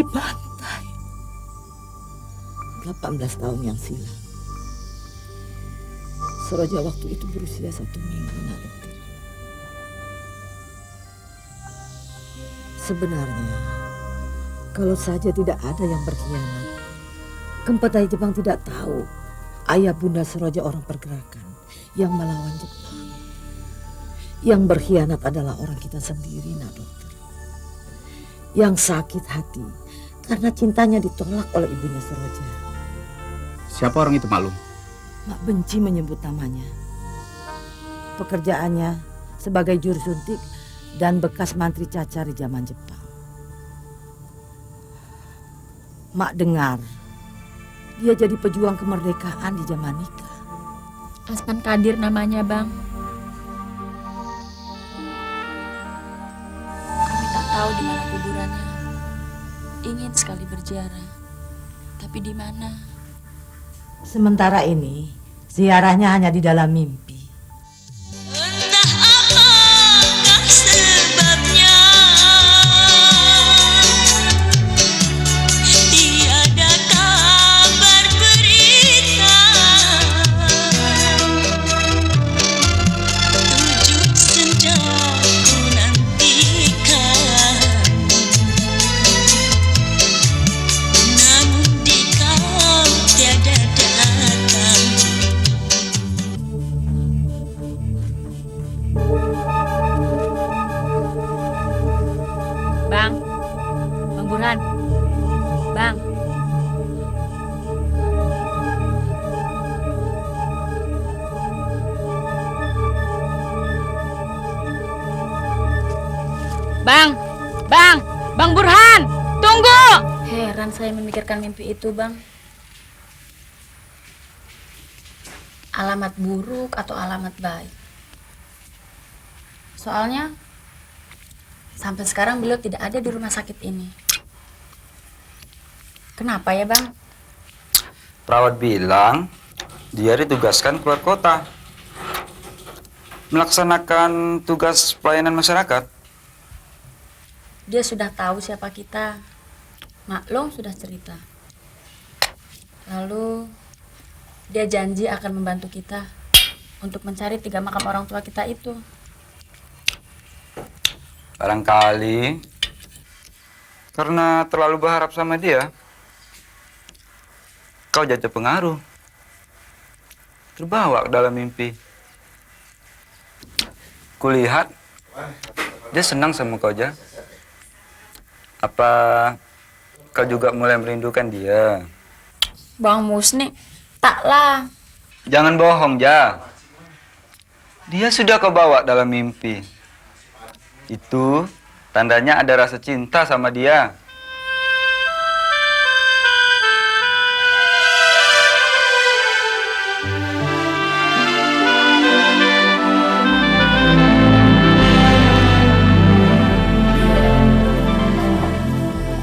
di pantai 18 tahun yang silam. Seroja waktu itu berusia 1 minggu, Nak Dokter. Sebenarnya, kalau saja tidak ada yang berkhianat, Kempetai Jepang tidak tahu ayah bunda Seroja orang pergerakan yang melawan Jepang. Yang berkhianat adalah orang kita sendiri, Nak Dokter. Yang sakit hati karena cintanya ditolak oleh ibunya Seroja. Siapa orang itu, Maklum? Mak benci menyebut namanya. Pekerjaannya sebagai juru suntik dan bekas mantri cacar di zaman Jepang. Mak dengar dia jadi pejuang kemerdekaan di zaman nikah. Asman Kadir namanya, Bang. Kami tak tahu di mana kuburannya. Ingin sekali berziarah, tapi di mana? Sementara ini ziarahnya hanya di dalam mimpi. Entah apakah sebabnya, tiada kabar berita. 7 senja ku nantikan, namun di kau tiada datang. Bang Burhan. Bang. Bang Burhan, tunggu. Heran saya memikirkan mimpi itu, Bang. Alamat buruk atau alamat baik? Soalnya sampai sekarang beliau tidak ada di rumah sakit ini. Kenapa ya, Bang? Perawat bilang dia ditugaskan keluar kota melaksanakan tugas pelayanan masyarakat. Dia sudah tahu siapa kita. Maklum sudah cerita. Lalu dia janji akan membantu kita untuk mencari 3 makam orang tua kita itu. Barangkali karena terlalu berharap sama dia, kau jatuh pengaruh, terbawa ke dalam mimpi. Kulihat dia senang sama kau, Ja. Apa kau juga mulai merindukan dia? Bang Musni, taklah. Jangan bohong, Ja. Dia sudah kau bawa dalam mimpi. Itu tandanya ada rasa cinta sama dia.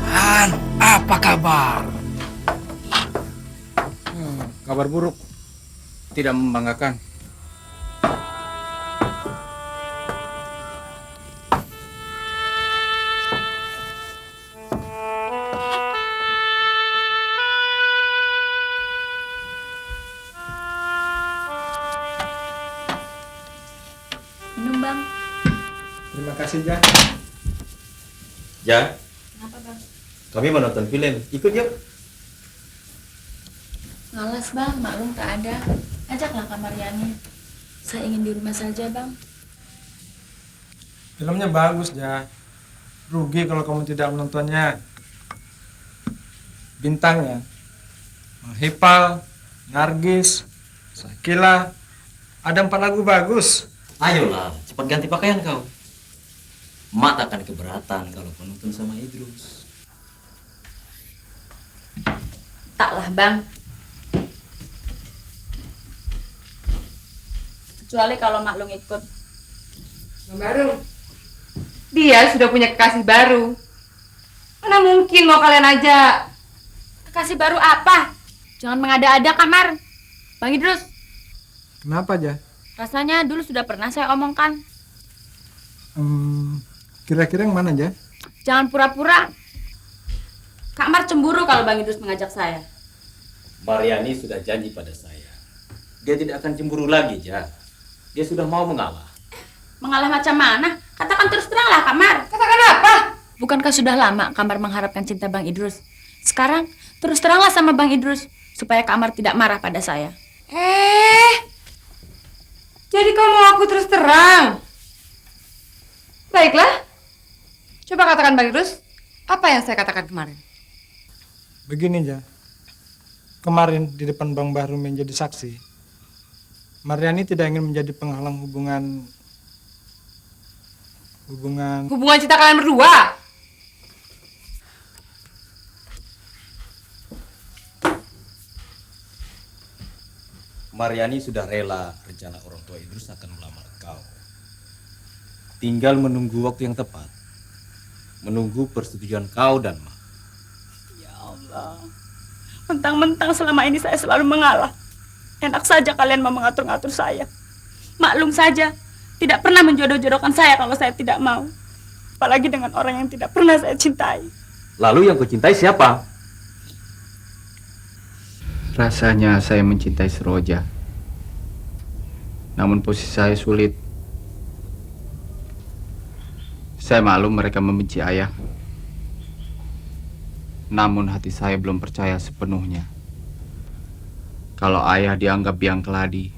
Han, apa kabar? Kabar buruk, tidak membanggakan. Minum, Bang. Terima kasih, Ja. Ja, Kenapa, Bang? kami mau nonton film. Ikut yuk. Malas, Bang. Maklum tak ada. Ajaklah Kak Maryani. Saya ingin di rumah saja, Bang. Filmnya bagus, Ja. Rugi kalau kamu tidak menontonnya. Bintangnya Hipal, Nargis, Sakila. Ada 4 lagu bagus. Ayolah, cepat ganti pakaian kau. Mak takkan keberatan kalau kau nonton sama Idrus. Taklah, Bang. Kecuali kalau Maklum ikut. Baru. Dia sudah punya kekasih baru. Mana mungkin mau kalian ajak? Kekasih baru apa? Jangan mengada-ada, Kamar. Bang Idrus, Kenapa, Ja? rasanya dulu sudah pernah saya omongkan. Kira-kira yang mana, Ja? Jangan pura-pura. Kak Mar cemburu kalau Bang Idrus mengajak saya. Mariani sudah janji pada saya. Dia tidak akan cemburu lagi, Ja. Dia sudah mau mengalah. Mengalah macam mana? Katakan terus terang lah, Kak Mar. Katakan apa? Bukankah sudah lama Kak Mar mengharapkan cinta Bang Idrus? Sekarang terus teranglah sama Bang Idrus supaya Kak Mar tidak marah pada saya. Jadi kau mau aku terus terang? Baiklah. Coba katakan Bang Idrus, apa yang saya katakan kemarin? Begini aja. Kemarin di depan Bang Bahru menjadi saksi, Mariani tidak ingin menjadi penghalang hubungan Hubungan cinta kalian berdua? Mariani sudah rela rencana orang tua Idrus akan melamar kau. Tinggal menunggu waktu yang tepat. Menunggu persetujuan kau dan Ma. Ya Allah. Mentang-mentang selama ini saya selalu mengalah. Enak saja kalian mau mengatur-ngatur saya. Maklum saja, tidak pernah menjodoh-jodohkan saya kalau saya tidak mau. Apalagi dengan orang yang tidak pernah saya cintai. Lalu yang kau cintai siapa? Rasanya saya mencintai Seroja. Namun posisi saya sulit. Saya maklum mereka membenci ayah. Namun hati saya belum percaya sepenuhnya. Kalau ayah dianggap biang keladi,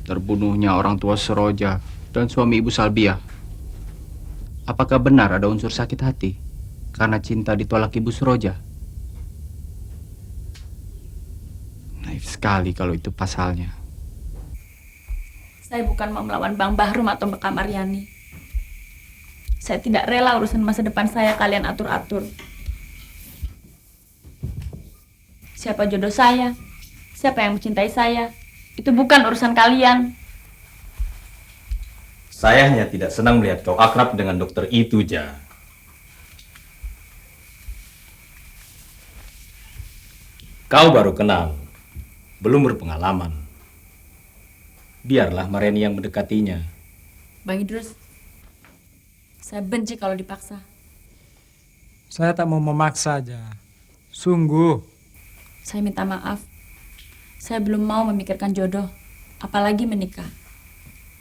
terbunuhnya orang tua Seroja dan suami ibu Salbiah. Apakah benar ada unsur sakit hati karena cinta ditolak ibu Seroja? Naif sekali kalau itu pasalnya. Saya bukan mau melawan Bang Bahrum atau Mbak Mariani. Saya tidak rela urusan masa depan saya kalian atur-atur. Siapa jodoh saya, siapa yang mencintai saya, itu bukan urusan kalian. Saya hanya tidak senang melihat kau akrab dengan dokter itu, Ja. Kau baru kenal, belum berpengalaman. Biarlah Mariani yang mendekatinya. Bang Idrus, saya benci kalau dipaksa. Saya tak mau memaksa aja. Sungguh. Saya minta maaf. Saya belum mau memikirkan jodoh, apalagi menikah,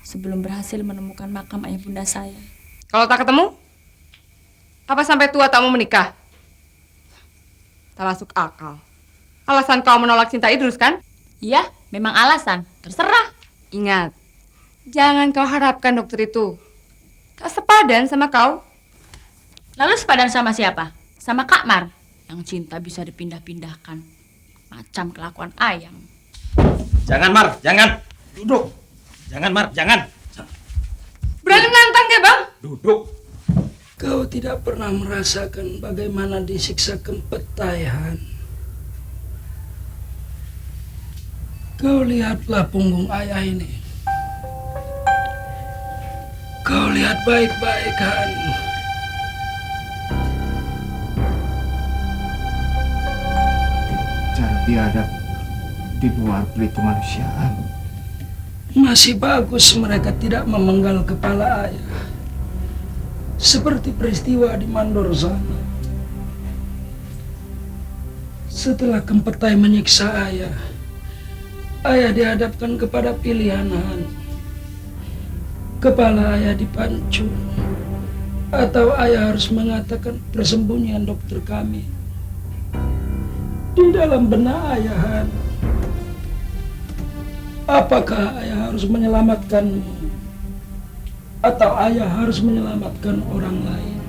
sebelum berhasil menemukan makam ayah bunda saya. Kalau tak ketemu, apa sampai tua tak mau menikah? Tak masuk akal. Alasan kau menolak cinta Idrus kan? Iya, memang alasan. Terserah. Ingat, jangan kau harapkan dokter itu tak sepadan sama kau. Lalu sepadan sama siapa? Sama Kak Mar, yang cinta bisa dipindah-pindahkan. Macam kelakuan ayam. Jangan, Mar, jangan. Duduk. Jangan, Mar, jangan. Berani menantang ya, Bang? Duduk. Kau tidak pernah merasakan bagaimana disiksa kempetayan. Kau lihatlah punggung ayah ini. Kau lihat baik-baik, Han. Cara biadab di luar pelit kemanusiaan. Masih bagus mereka tidak memenggal kepala ayah. Seperti peristiwa di Mandor sana. Setelah Kempetai menyiksa ayah, ayah dihadapkan kepada pilihan, Han. Kepala ayah dipancung, atau ayah harus mengatakan persembunyian dokter kami di dalam benak ayah, Han. Apakah ayah harus menyelamatkanmu, atau ayah harus menyelamatkan orang lain?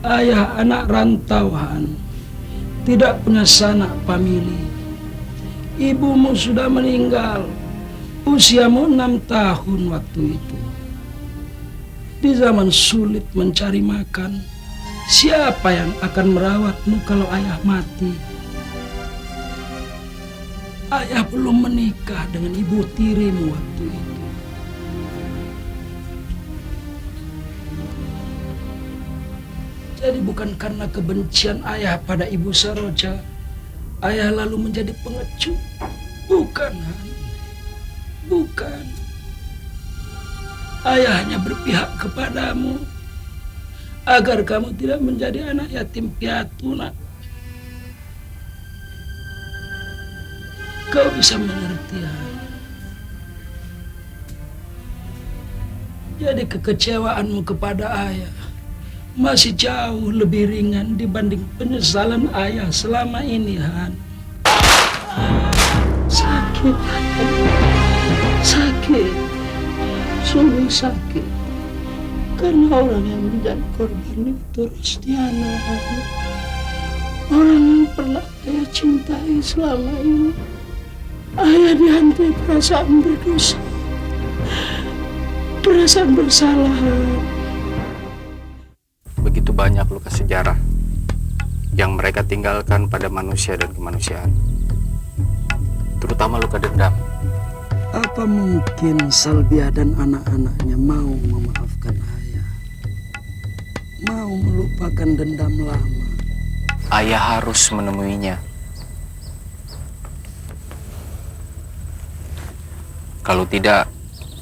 Ayah anak rantauan, tidak punya sanak famili. Ibumu sudah meninggal, usiamu 6 tahun waktu itu. Di zaman sulit mencari makan, siapa yang akan merawatmu kalau ayah mati? Ayah belum menikah dengan ibu tirimu waktu itu. Jadi bukan karena kebencian ayah pada ibu Saroja, ayah lalu menjadi pengecut. Bukan, Han. Bukan. Ayah hanya berpihak kepadamu. agar kamu tidak menjadi anak yatim piatu, nak. Kau bisa mengerti, Han. Jadi kekecewaanmu kepada ayah masih jauh lebih ringan dibanding penyesalan ayah selama ini, Han. Sakit, sakit, sungguh sakit. Karena orang yang menjadi korban itu Rustiana, Han. Orang yang pernah ayah cintai selama ini. Ayah dihantui perasaan berdosa, perasaan bersalah. Begitu banyak luka sejarah yang mereka tinggalkan pada manusia dan kemanusiaan, terutama luka dendam. Apa mungkin Salbia dan anak-anaknya mau memaafkan ayah? Mau melupakan dendam lama? Ayah harus menemuinya. Kalau tidak,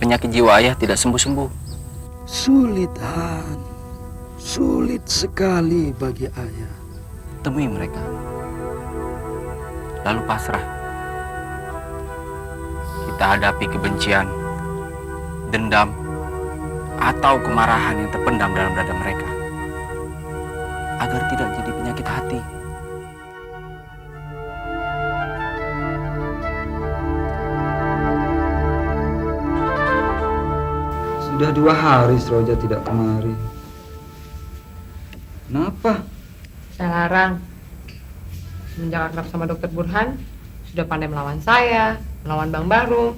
penyakit jiwa ayah tidak sembuh-sembuh. Sulit, Han. Sulit sekali bagi ayah. Temui mereka, lalu pasrah. Kita hadapi kebencian, dendam, atau kemarahan yang terpendam dalam dada mereka, agar tidak jadi penyakit hati. Sudah 2 hari Seroja tidak kemari. Kenapa? Saya larang. Semenjak akrab sama Dokter Burhan, sudah pandai melawan saya, melawan Bang Baru.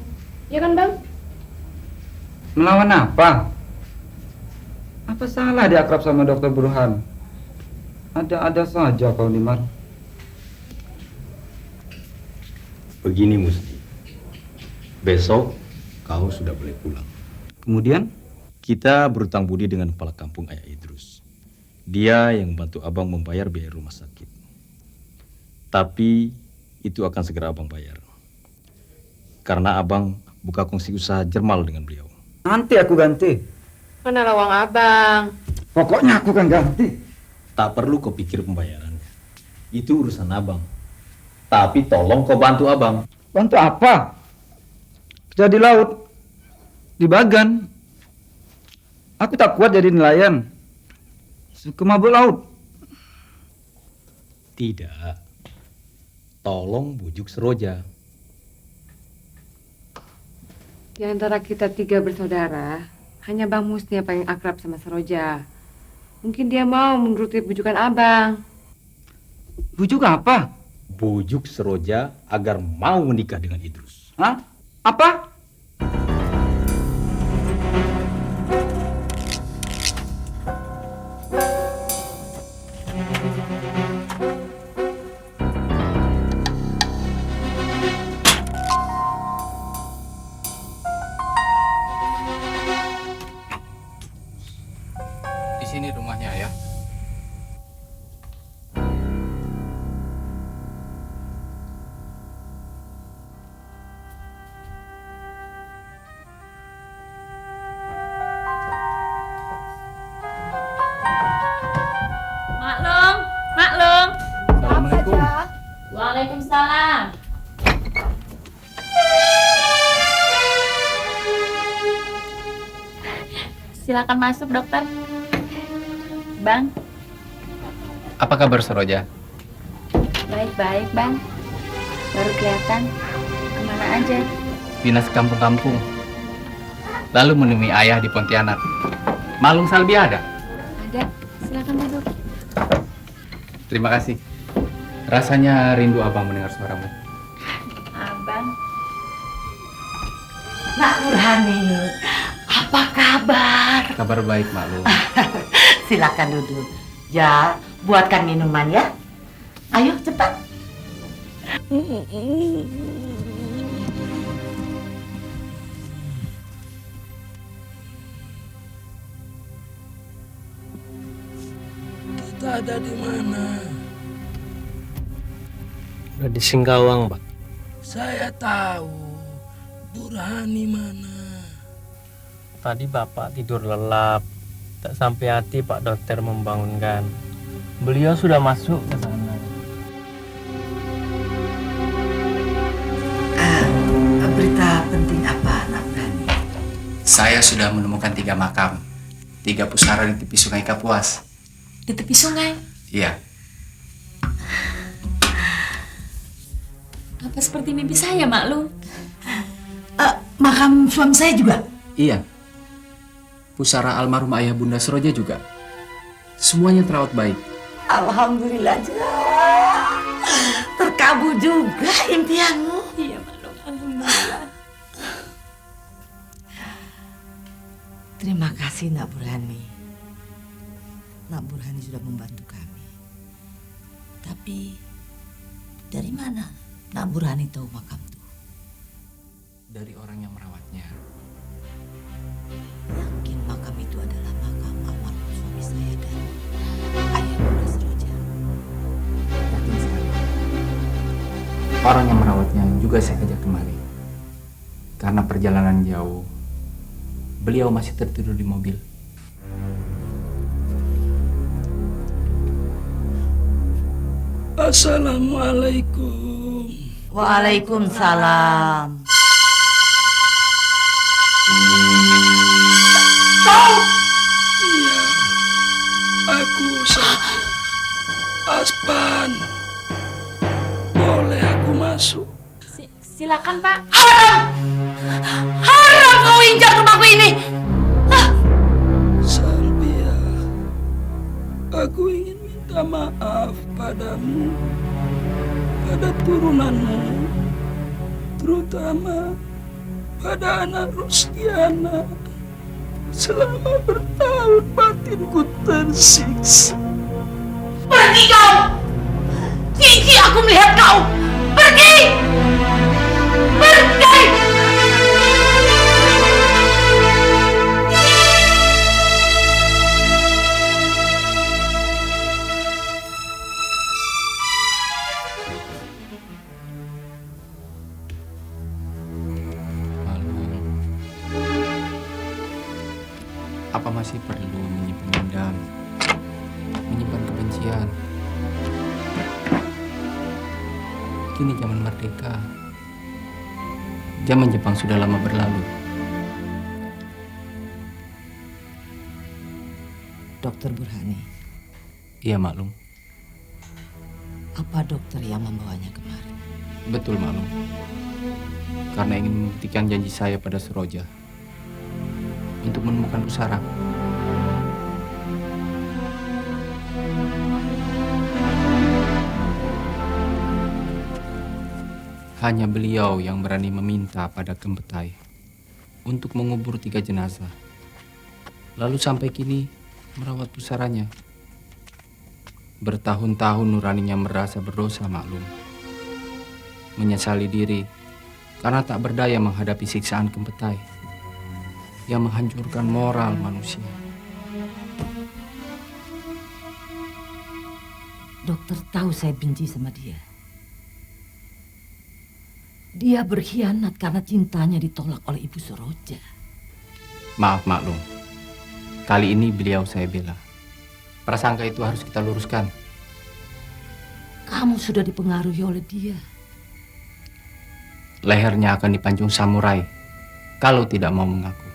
Ya kan, Bang? Melawan apa? Apa salah dia akrab sama Dokter Burhan? Ada-ada saja kau, Nimar. Begini Musti, besok kau sudah boleh pulang. Kemudian? Kita berutang budi dengan kepala kampung Ayah Idrus. Dia yang membantu abang membayar biaya rumah sakit. Tapi itu akan segera abang bayar. Karena abang buka kongsi usaha Jermal dengan beliau. Nanti aku ganti. Mana uang abang? Pokoknya aku kan ganti. Tak perlu kau pikir pembayarannya. Itu urusan abang. Tapi tolong kau bantu abang. Bantu apa? Kerja di laut. Di Bagan. Aku tak kuat jadi nelayan. Suka mabuk laut. Tidak. Tolong bujuk Seroja. Di antara kita 3 bersaudara, hanya Bang Musti yang paling akrab sama Seroja. Mungkin dia mau menuruti bujukan abang. Bujuk apa? Bujuk Seroja agar mau menikah dengan Idrus. Hah? Apa? Di sini rumahnya ya. Maklum, maklum. Assalamualaikum. Waalaikumsalam. Silakan masuk, dokter. Bang, Apa kabar Seroja? baik-baik, Bang. Baru kelihatan. Kemana aja? Dinas kampung-kampung. Lalu menemui ayah di Pontianak. Malung Salbia ada? Ada. Silakan duduk. Terima kasih. Rasanya rindu abang mendengar suaramu. Abang. Nak Nurhani, apa kabar? Kabar baik, Maklum. Silakan duduk. Ya, buatkan minuman ya. Ayo cepat. Kita ada di mana? Udah di Singkawang, Pak. Saya tahu. Burhani mana? Tadi Bapak tidur lelap. Tak sampai hati Pak Dokter membangunkan. Beliau sudah masuk ke sana. Berita penting apa, Nak Brani? Saya sudah menemukan 3 makam, 3 pusara di tepi sungai Kapuas. Di tepi sungai? Iya. Apa seperti mimpi saya, Maklum? Makam suami saya juga? Iya. Pusara almarhum ayah Bunda Seroja juga. Semuanya terawat baik. Alhamdulillah, terkabul juga impianmu. Iya, Maklum. Alhamdulillah. Terima kasih, Nak Burhani. Nak Burhani sudah membantu kami. Tapi dari mana Nak Burhani tahu makam itu? Dari orang yang merawatnya. Yakin makam itu adalah makam almarhum suami saya dan ayah Bunda Seroja? Yakin sekali. Orang yang merawatnya juga saya ajak kemari. Karena perjalanan jauh, beliau masih tertidur di mobil. Assalamualaikum. Waalaikumsalam. Iya, aku saja. Aspan, boleh aku masuk? Silakan, Pak. Haram kau injak rumahku ini. Salbia, aku ingin minta maaf padamu, pada turunanmu, terutama pada anak Rustiana. Selama bertahun batinku tersiksa. Pergi kau! Jijik aku melihat kau! Pergi! Pergi! Apa masih perlu menyimpan dendam, menyimpan kebencian? Kini zaman merdeka. Zaman Jepang sudah lama berlalu. Dokter Burhani, Iya, Maklum. apa dokter yang membawanya kemari? Betul, Maklum. Karena ingin membuktikan janji saya pada Seroja untuk menemukan pusara. Hanya beliau yang berani meminta pada Gempetai untuk mengubur 3 jenazah. Lalu sampai kini merawat pusaranya. Bertahun-tahun nuraninya merasa berdosa, Maklum. Menyesali diri karena tak berdaya menghadapi siksaan Gempetai yang menghancurkan moral manusia. Dokter tahu saya benci sama dia. Dia berkhianat karena cintanya ditolak oleh Ibu Seroja. Maaf, Maklum. Kali ini beliau saya bela. Prasangka itu harus kita luruskan. Kamu sudah dipengaruhi oleh dia. Lehernya akan dipancung samurai kalau tidak mau mengaku.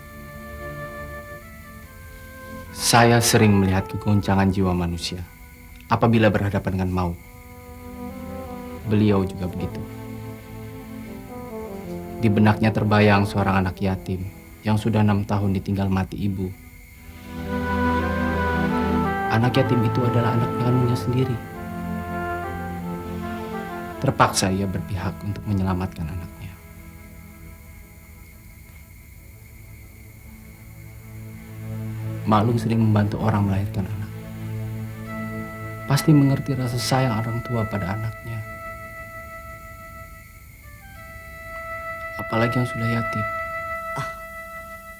Saya sering melihat kegoncangan jiwa manusia apabila berhadapan dengan maut. Beliau juga begitu. Di benaknya terbayang seorang anak yatim yang sudah 6 tahun ditinggal mati ibu. Anak yatim itu adalah anak kandungnya sendiri. Terpaksa ia berpihak untuk menyelamatkan anaknya. Maklum sering membantu orang melahirkan anak. Pasti mengerti rasa sayang orang tua pada anaknya. Apalagi yang sudah yatim.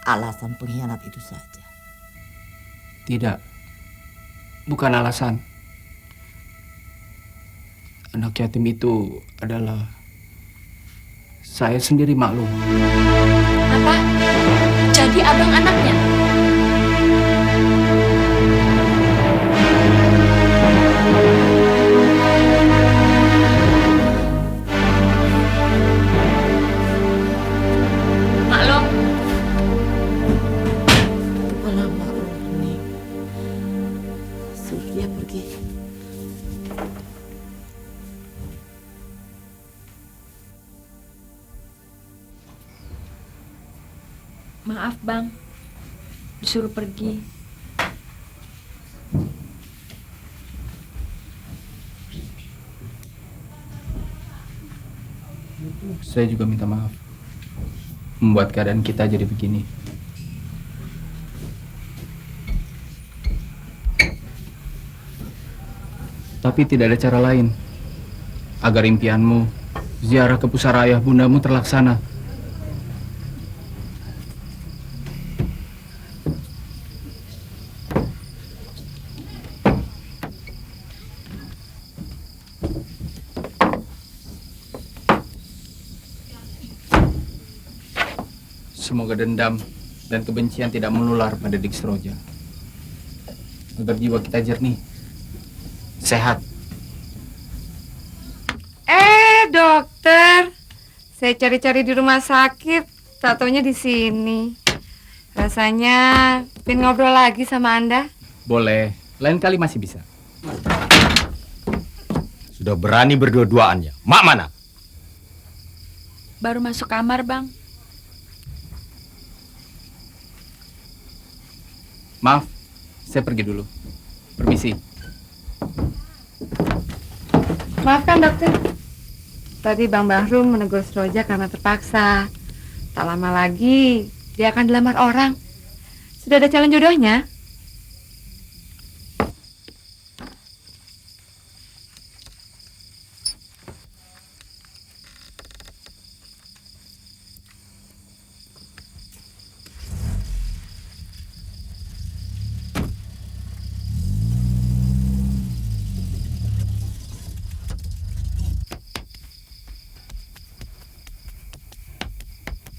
Alasan pengkhianat itu saja. Tidak. Bukan alasan. Anak yatim itu adalah saya sendiri, Maklum. Apa? Jadi abang anaknya? Maaf bang, disuruh pergi. Saya juga minta maaf membuat keadaan kita jadi begini. Tapi tidak ada cara lain agar impianmu ziarah ke pusara ayah bundamu terlaksana. Semoga dendam dan kebencian tidak menular pada Diksroja. Agar jiwa kita jernih, sehat. Dokter, saya cari-cari di rumah sakit, tak taunya di sini. Rasanya pengen ngobrol lagi sama Anda. Boleh, lain kali masih bisa. Sudah berani berdua-duaan ya. Mak mana? Baru masuk kamar bang. Maaf, saya pergi dulu. Permisi. Maafkan dokter. Tadi Bang Bahrum menegur Sroja karena terpaksa. Tak lama lagi dia akan dilamar orang. Sudah ada calon jodohnya.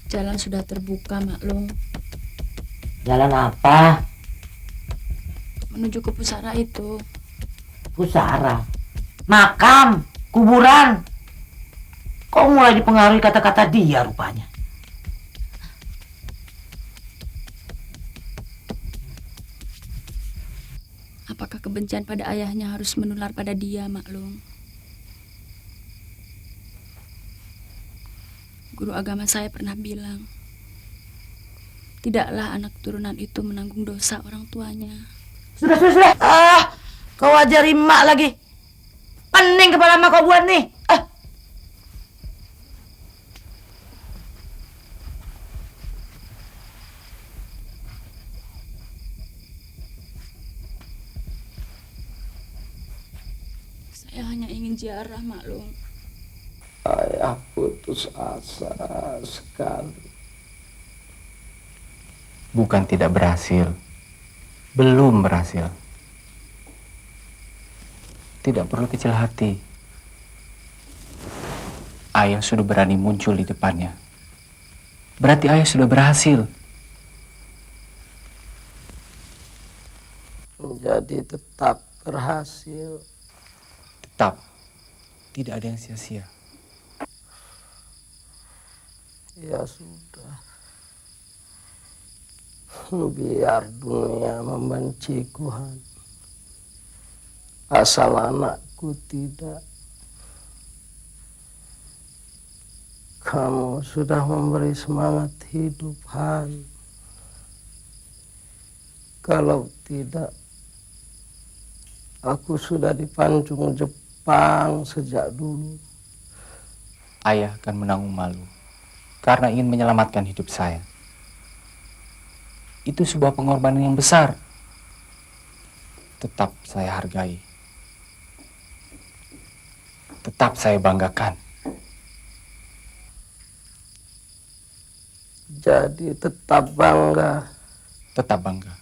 Jalan sudah terbuka, Maklum. Jalan apa? Menuju ke pusara itu. Pusara? Makam? Kuburan? Kok mulai dipengaruhi kata-kata dia rupanya? Apakah kebencian pada ayahnya harus menular pada dia, Maklum? Guru agama saya pernah bilang, tidaklah anak turunan itu menanggung dosa orang tuanya. Sudah. Kau ajari mak lagi. Pening kepala mak kau buat nih. Saya hanya ingin ziarah, Maklum. Ayah putus asa sekali. Bukan tidak berhasil, belum berhasil. Tidak perlu kecil hati. Ayah sudah berani muncul di depannya. Berarti ayah sudah berhasil. Jadi tetap berhasil. Tetap, tidak ada yang sia-sia. Ya sudah. Biar dunia membenciku, Han. Asal anakku tidak. Kamu sudah memberi semangat hidup, Han. Kalau tidak, aku sudah dipancung Jepang sejak dulu. Ayah akan menanggung malu karena ingin menyelamatkan hidup saya. Itu sebuah pengorbanan yang besar. Tetap saya hargai. Tetap saya banggakan. Jadi tetap bangga. Tetap bangga.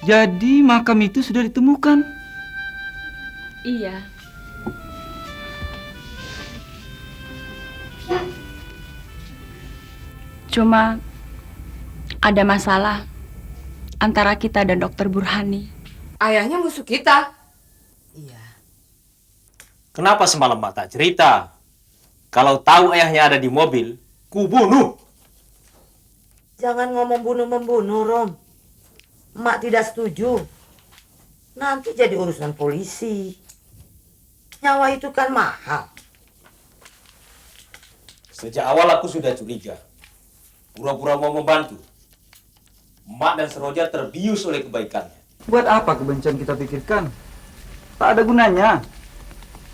Jadi makam itu sudah ditemukan. Iya. Cuma ada masalah antara kita dan Dokter Burhani. Ayahnya musuh kita. Iya. Kenapa semalam Mak tak cerita? Kalau tahu ayahnya ada di mobil, ku bunuh. Jangan ngomong bunuh-membunuh, Rom. Mak tidak setuju. Nanti jadi urusan polisi. Nyawa itu kan mahal. Sejak awal aku sudah curiga. Pura-pura mau membantu. Mak dan Seroja terbius oleh kebaikannya. Buat apa kebencian kita pikirkan? Tak ada gunanya.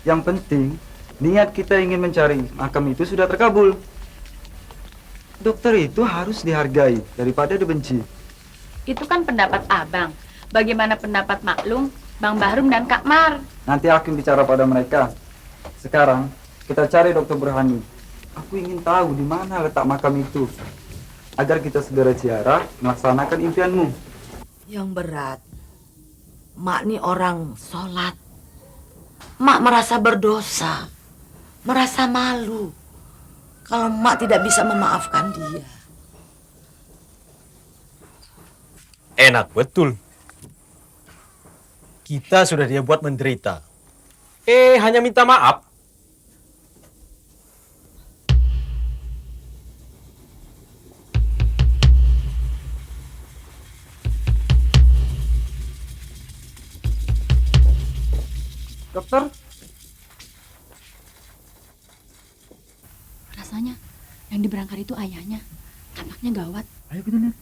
Yang penting, niat kita ingin mencari makam itu sudah terkabul. Dokter itu harus dihargai daripada dibenci. Itu kan pendapat abang. Bagaimana pendapat Maklum, Bang Bahrum dan Kak Mar? Nanti Hakim bicara pada mereka. Sekarang, kita cari Dokter Burhani. Aku ingin tahu di mana letak makam itu. Agar kita segera ziarah melaksanakan impianmu. Yang berat, Mak nih orang sholat. Mak merasa berdosa, merasa malu kalau Mak tidak bisa memaafkan dia. Enak betul. Kita sudah dia buat menderita. Hanya minta maaf. Dokter, Rasanya yang di berangkar itu ayahnya. Anaknya gawat. ayo kita lihat.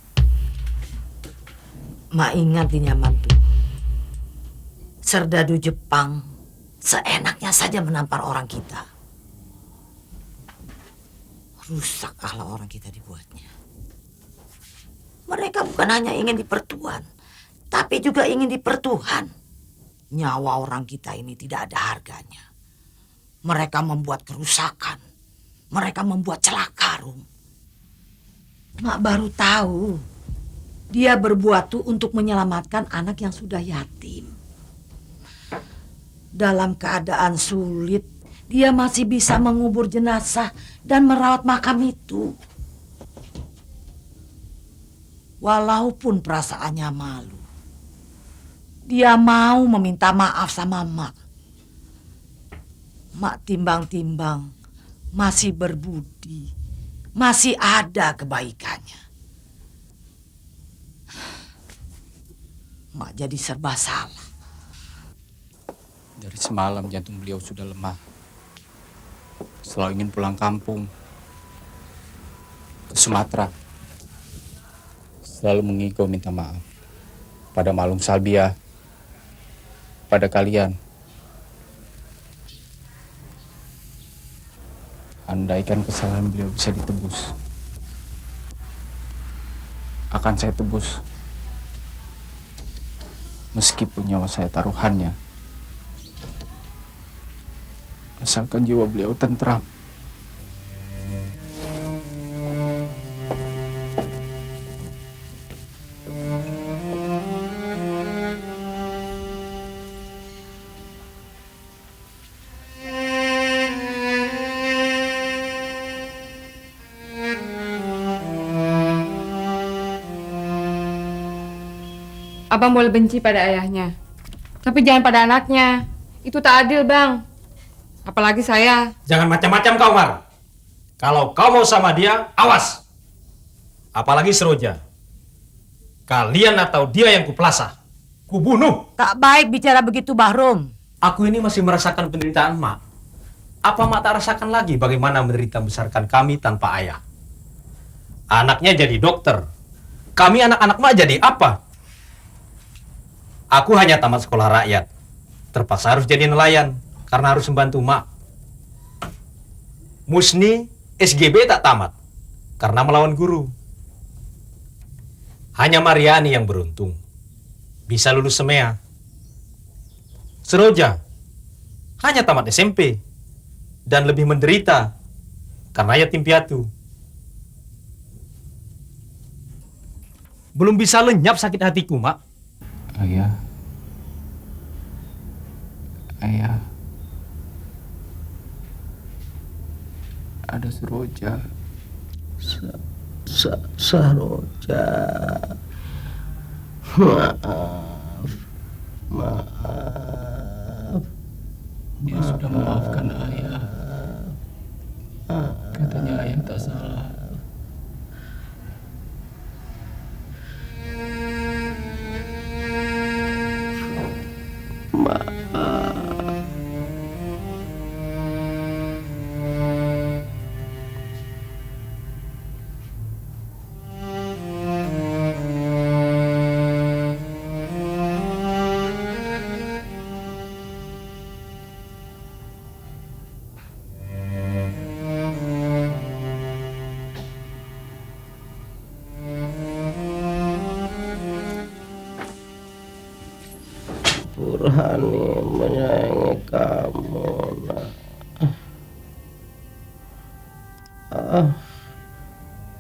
Mak ingat di nyaman tuh. Serdadu Jepang seenaknya saja menampar orang kita. Rusak akhlak orang kita dibuatnya. Mereka bukan hanya ingin dipertuan, tapi juga ingin dipertuhan. Nyawa orang kita ini tidak ada harganya. Mereka membuat kerusakan. Mereka membuat celaka, Rum. Mak baru tahu. Dia berbuat tuh untuk menyelamatkan anak yang sudah yatim. Dalam keadaan sulit, dia masih bisa mengubur jenazah dan merawat makam itu. Walaupun perasaannya malu. Dia mau meminta maaf sama Mak. Mak timbang-timbang masih berbudi, masih ada kebaikannya. Mak jadi serba salah. Dari semalam jantung beliau sudah lemah. Selalu ingin pulang kampung. Ke Sumatera. Selalu mengigau minta maaf. Pada Malung Salbiah. Pada kalian. Andaikan kesalahan beliau bisa ditebus. Akan saya tebus. Meskipun nyawa saya taruhannya. Asalkan jiwa beliau tentram. Abang boleh benci pada ayahnya, tapi jangan pada anaknya. Itu tak adil, Bang. Apalagi saya. Jangan macam-macam kau, Mar. Kalau kau mau sama dia, awas. Apalagi Seroja. Kalian atau dia yang kupelasah. Kubunuh. Tak baik bicara begitu, Bahrum. Aku ini masih merasakan penderitaan Mak. Apa Mak tak rasakan lagi bagaimana menderita membesarkan kami tanpa ayah? Anaknya jadi dokter. Kami anak-anak Mak jadi apa? Aku hanya tamat sekolah rakyat. Terpaksa harus jadi nelayan karena harus membantu Mak. Musni SGB tak tamat karena melawan guru. Hanya Mariani yang beruntung bisa lulus semea. Seroja hanya tamat SMP dan lebih menderita karena yatim piatu. Belum bisa lenyap sakit hatiku, Mak. Ayah. Ayah. Ada Seroja. Saroja. Maaf. Maaf. Dia sudah memaafkan ayah. Katanya ayah tak salah. Burhani menyayangi kamu, nak.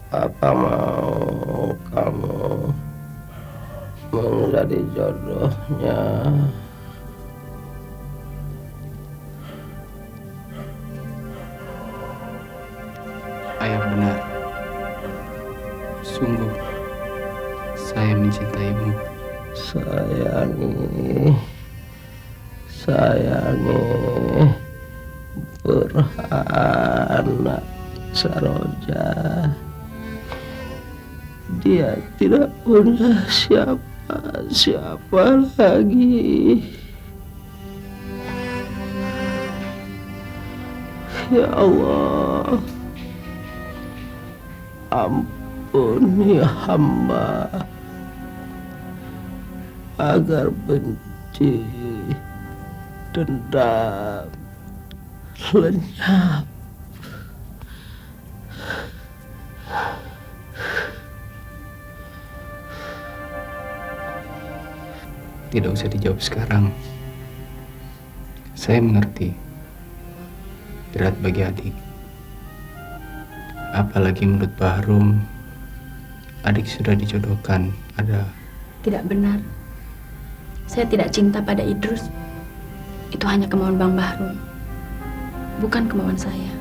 Apa mau kamu menjadi jodohnya? Ayah benar. Sungguh, saya mencintaimu. Sayangi Burhan Saroja. Dia tidak punya siapa-siapa lagi. Ya Allah, ampuni hamba agar benci, dendam lenyap. Tidak usah dijawab sekarang. Saya mengerti. Berat bagi adik. Apalagi menurut Bahrum, adik sudah dijodohkan. Tidak benar. Saya tidak cinta pada Idrus. Itu hanya kemauan Bang Bahrum, bukan kemauan saya.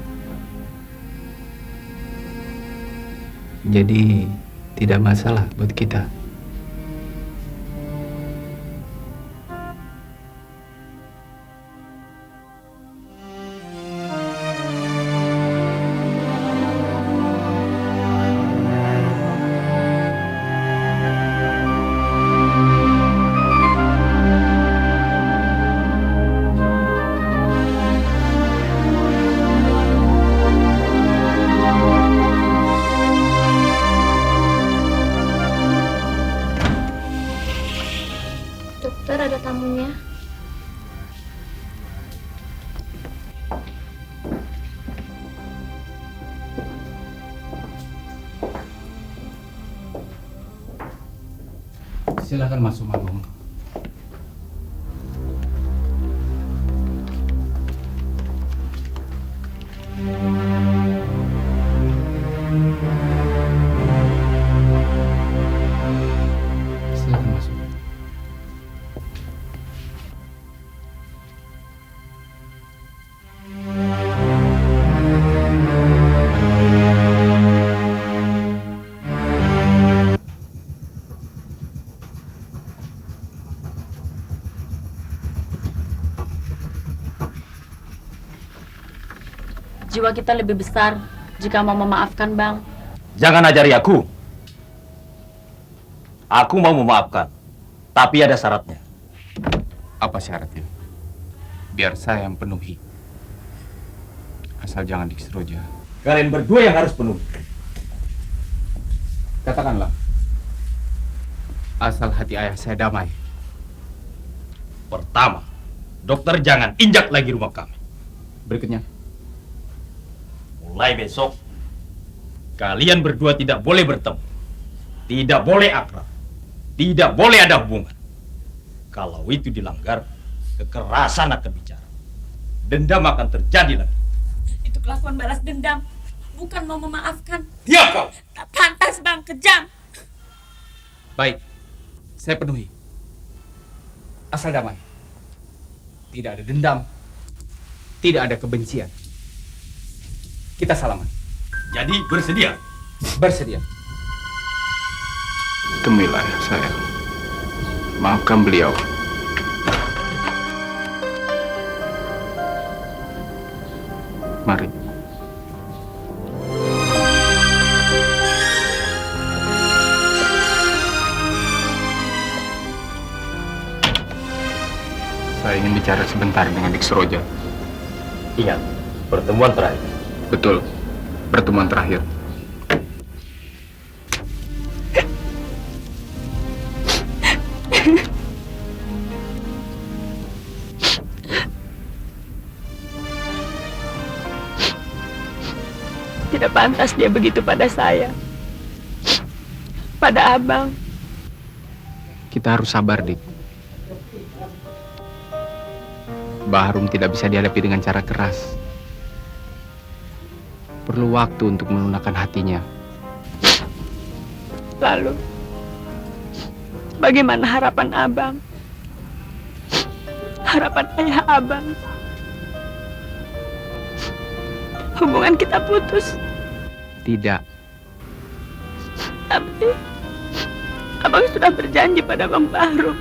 Jadi tidak masalah buat kita. Dokter, ada tamunya. Silakan masuk, Agung. Silakan masuk. Jiwa kita lebih besar jika mau memaafkan, Bang. Jangan ajari aku. Aku mau memaafkan, tapi ada syaratnya. Apa syaratnya? Biar saya yang penuhi. Asal jangan diseroja. Kalian berdua yang harus penuhi. Katakanlah. Asal hati ayah saya damai. Pertama, dokter jangan injak lagi rumah kami. Berikutnya. Mulai besok, kalian berdua tidak boleh bertemu. Tidak boleh akrab. Tidak boleh ada hubungan. Kalau itu dilanggar, kekerasan akan bicara. Dendam akan terjadi lagi. Itu kelakuan balas dendam, bukan mau memaafkan. Diam kau! Tak pantas, Bang, kejam. Baik, saya penuhi. Asal damai. Tidak ada dendam. Tidak ada kebencian. Kita salaman. Jadi bersedia? Bersedia. Temuilah saya. Maafkan beliau. Mari. Saya ingin bicara sebentar dengan Dik Seroja. Ingat, pertemuan terakhir. Betul, pertemuan terakhir. Tidak pantas dia begitu pada saya. Pada abang. Kita harus sabar, Dik. Bahrum tidak bisa dihadapi dengan cara keras. Perlu waktu untuk melunakkan hatinya. Lalu, bagaimana harapan abang? Harapan ayah abang? Hubungan kita putus. Tidak. Tapi, abang sudah berjanji pada Bang Bahrum.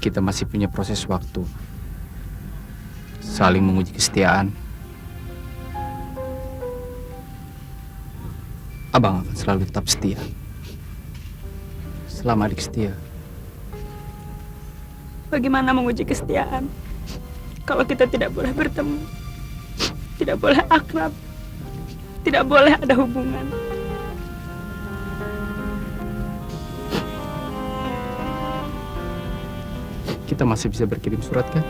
Kita masih punya proses waktu. Saling menguji kesetiaan. Abang akan selalu tetap setia. Selama Adik setia. Bagaimana menguji kesetiaan? Kalau kita tidak boleh bertemu, tidak boleh akrab, tidak boleh ada hubungan. Kita masih bisa berkirim surat, kan?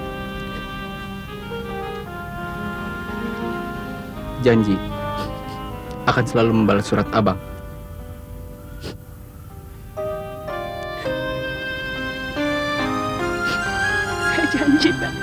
Janji akan selalu membalas surat abang. Saya janji, Bang.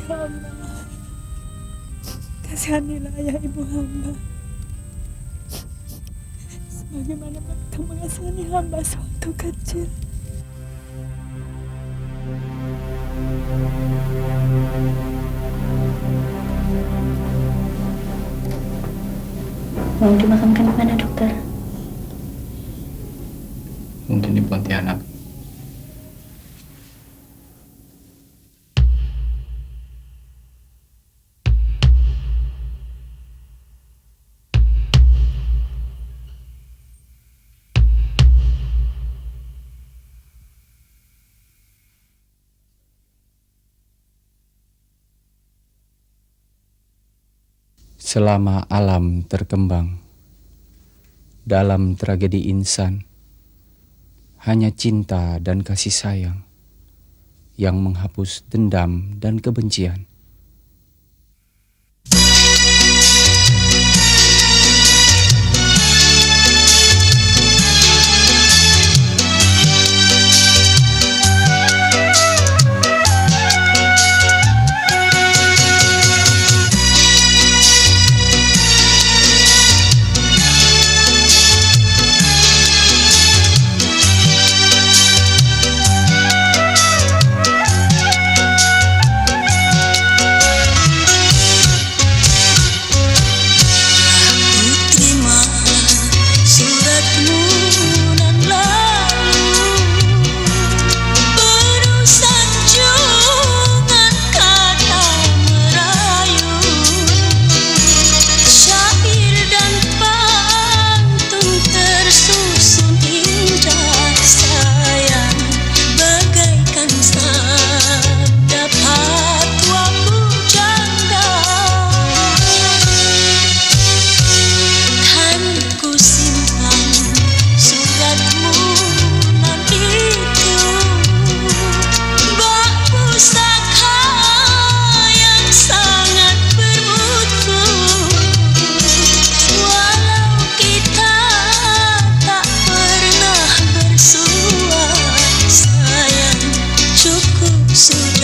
Ya Allah, kasihanilah ayah ibu hamba sebagaimana Engkau mengasihani hamba sewaktu kecil. Mau dimakamkan di mana, dokter? Mungkin di Pontianak. Selama alam terkembang, dalam tragedi insan, hanya cinta dan kasih sayang yang menghapus dendam dan kebencian. sudah